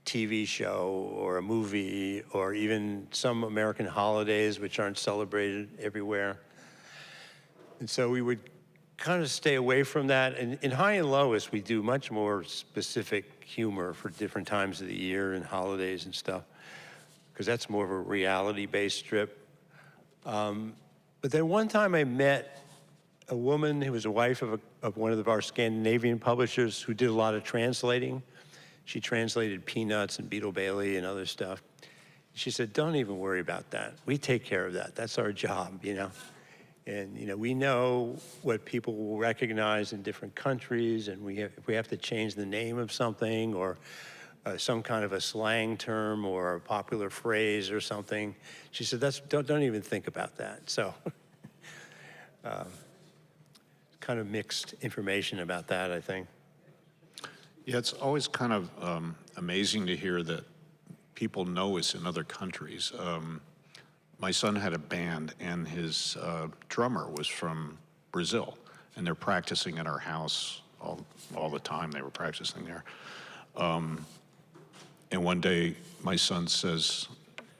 TV show or a movie or even some American holidays which aren't celebrated everywhere. And so we would kind of stay away from that. And in High and Lowest, we do much more specific humor for different times of the year and holidays and stuff, because that's more of a reality-based strip. But then one time I met a woman who was a wife of one of our Scandinavian publishers who did a lot of translating. She translated Peanuts and Beetle Bailey and other stuff. She said, don't even worry about that. We take care of that. That's our job, you know? And, you know, we know what people will recognize in different countries, and if we have to change the name of something or some kind of a slang term or a popular phrase or something, she said, don't even think about that. So kind of mixed information about that, I think. Yeah, it's always kind of amazing to hear that people know us in other countries. My son had a band, and his drummer was from Brazil, and they're practicing at our house all the time. They were practicing there. And one day, my son says,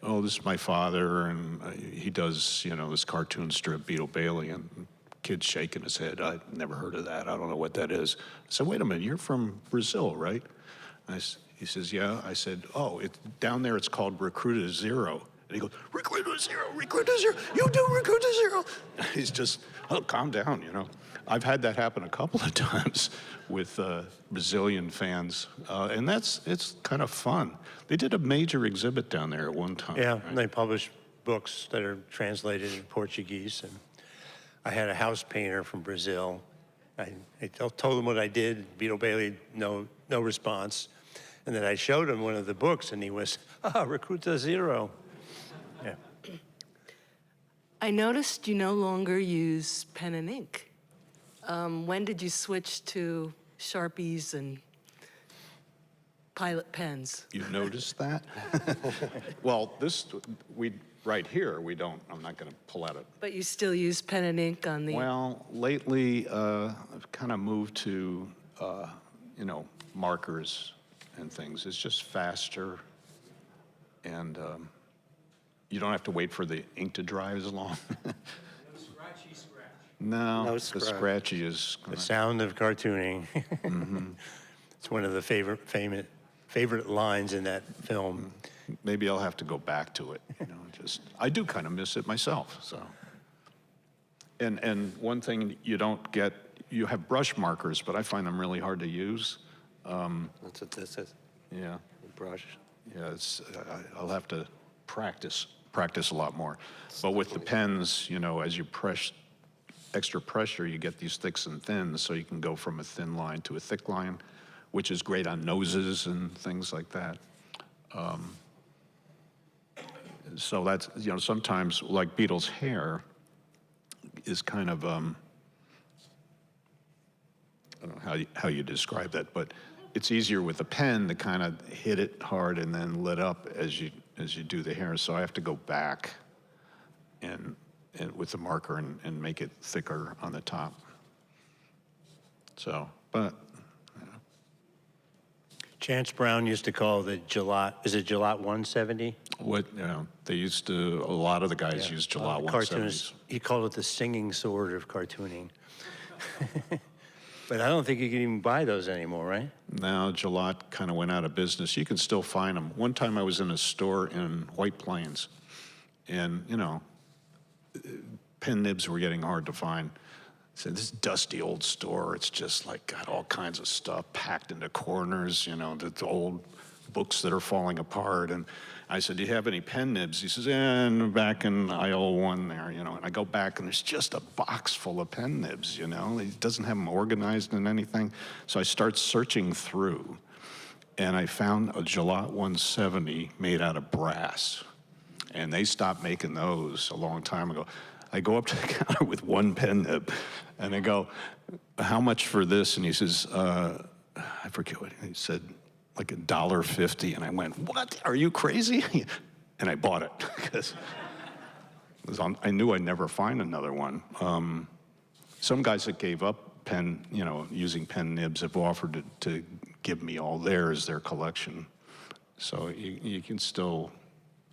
oh, this is my father, and he does, you know, this cartoon strip, Beetle Bailey, and the kid's shaking his head. I've never heard of that. I don't know what that is. I said, wait a minute, you're from Brazil, right? He says, yeah. I said, oh, down there it's called Recruta Zero. And he goes, Recruta Zero, you do Recruta Zero. He's just, oh, calm down, you know. I've had that happen a couple of times with Brazilian fans, and it's kind of fun. They did a major exhibit down there at one time. Yeah, right? and they publish books that are translated in Portuguese. And I had a house painter from Brazil. I told him what I did. Beetle Bailey, no response. And then I showed him one of the books, and he was, Recruta Zero. Yeah. I noticed you no longer use pen and ink. When did you switch to Sharpies and Pilot pens? You noticed that? Well, right here, we don't, I'm not going to pull out it. But you still use pen and ink on the... Well, lately, I've kind of moved to, you know, markers and things. It's just faster, and you don't have to wait for the ink to dry as long. No, the scratchy is... The sound of cartooning. Mm-hmm. It's one of the favorite lines in that film. Maybe I'll have to go back to it. You know, I do kind of miss it myself. So, and one thing you don't get, you have brush markers, but I find them really hard to use. That's what this is. Yeah, a brush. Yeah, I'll have to practice a lot more. But with the pens, you know, as you press extra pressure, you get these thicks and thins, so you can go from a thin line to a thick line, which is great on noses and things like that. So that's, you know, sometimes like Beetle's hair is kind of, I don't know how you describe that, but it's easier with a pen to kind of hit it hard and then lit up as you do the hair. So I have to go back and with the marker and make it thicker on the top. So, but. Chance Brown used to call the Gillot, is it Gillot 170? What, you know, they used to, a lot of the guys used Gillot 170s. Cartoonists, he called it the singing sword of cartooning. But I don't think you can even buy those anymore, right? Now, Gillot kind of went out of business. You can still find them. One time I was in a store in White Plains, and, you know, pen nibs were getting hard to find. So this dusty old store, it's just like got all kinds of stuff packed into corners, you know, the old books that are falling apart. And I said, do you have any pen nibs? He says, back in aisle 1 there, you know. And I go back and there's just a box full of pen nibs, you know. He doesn't have them organized in anything. So I start searching through and I found a Gillot 170 made out of brass. And they stopped making those a long time ago. I go up to the counter with one pen nib, and I go, how much for this? And he says, I forget what he said, like $1.50. And I went, what? Are you crazy? And I bought it because I knew I'd never find another one. Some guys that gave up using pen nibs have offered to give me all theirs, their collection. So you can still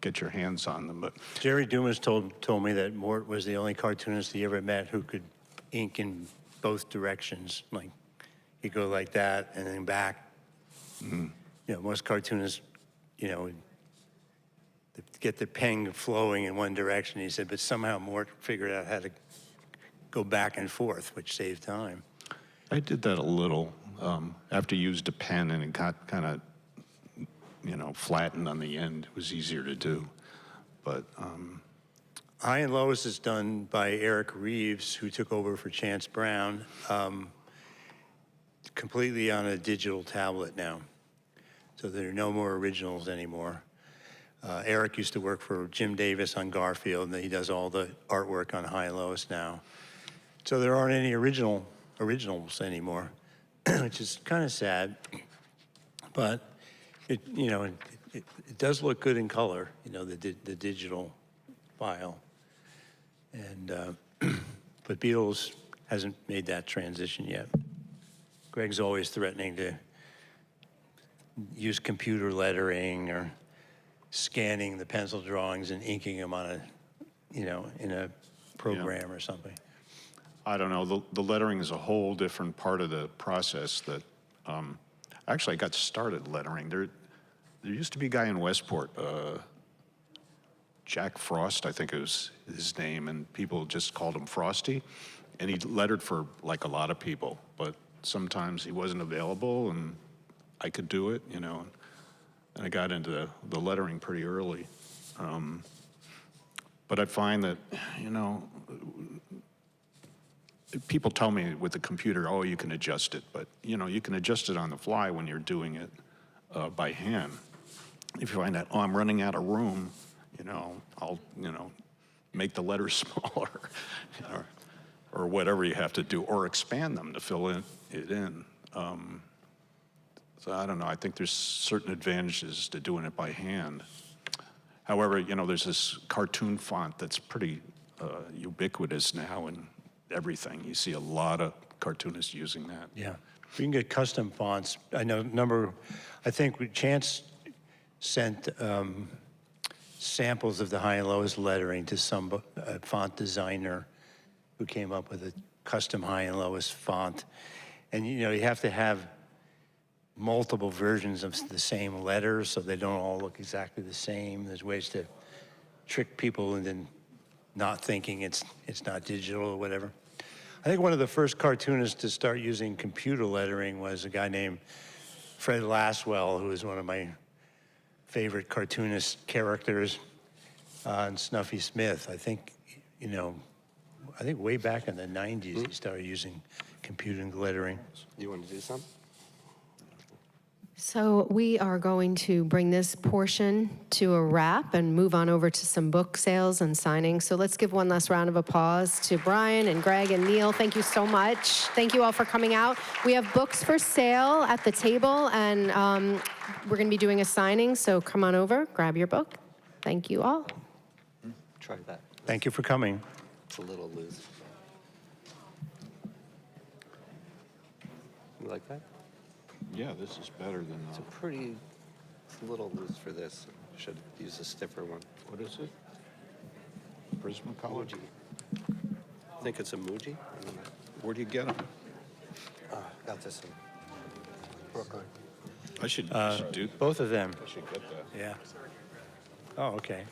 get your hands on them. But Jerry Dumas told me that Mort was the only cartoonist he ever met who could ink in both directions. Like, he'd go like that and then back. Mm-hmm. You know, most cartoonists, you know, get the pen flowing in one direction. He said, but somehow Mort figured out how to go back and forth, which saved time. I did that a little after you used a pen and it got kind of, you know, flattened on the end. It was easier to do. But High and Lois is done by Eric Reeves, who took over for Chance Brown, completely on a digital tablet now. So there are no more originals anymore. Eric used to work for Jim Davis on Garfield, and he does all the artwork on High and Lois now. So there aren't any originals anymore, which is kind of sad. But it does look good in color, you know, the digital file. And but Beatles hasn't made that transition yet. Greg's always threatening to use computer lettering or scanning the pencil drawings and inking them on in a program or something. I don't know. The lettering is a whole different part of the process that actually I got started lettering. There used to be a guy in Westport, Jack Frost, I think it was his name, and people just called him Frosty. And he lettered for like a lot of people, but sometimes he wasn't available and I could do it, you know. And I got into the lettering pretty early. But I find that, you know, people tell me with the computer, oh, you can adjust it. But, you know, you can adjust it on the fly when you're doing it by hand. If you find that, oh, I'm running out of room, you know, I'll, you know, make the letters smaller or whatever you have to do, or expand them to fill it in. So I don't know, I think there's certain advantages to doing it by hand. However, you know, there's this cartoon font that's pretty ubiquitous now in everything. You see a lot of cartoonists using that. Yeah, we can get custom fonts. I know I think Chance sent samples of the High and Lows lettering to some font designer who came up with a custom High and Lows font. And, you know, you have to have multiple versions of the same letters so they don't all look exactly the same. There's ways to trick people into not thinking it's not digital or whatever. I think one of the first cartoonists to start using computer lettering was a guy named Fred Laswell, who is one of my favorite cartoonist characters, and Snuffy Smith. I think, you know, way back in the 90s, he started using computer lettering. You want to do something? So we are going to bring this portion to a wrap and move on over to some book sales and signings. So let's give one last round of applause to Brian and Greg and Neal. Thank you so much. Thank you all for coming out. We have books for sale at the table, and we're going to be doing a signing. So come on over, grab your book. Thank you all. Try that. Thank you for coming. It's a little loose. You like that? Yeah, this is better than. It's a little loose for this. Should use a stiffer one. What is it? Prismacolor? Muji. I think it's a Muji. Where do you get them? Got this in Brooklyn. I should do both of them. I should get that. Yeah. Oh, okay.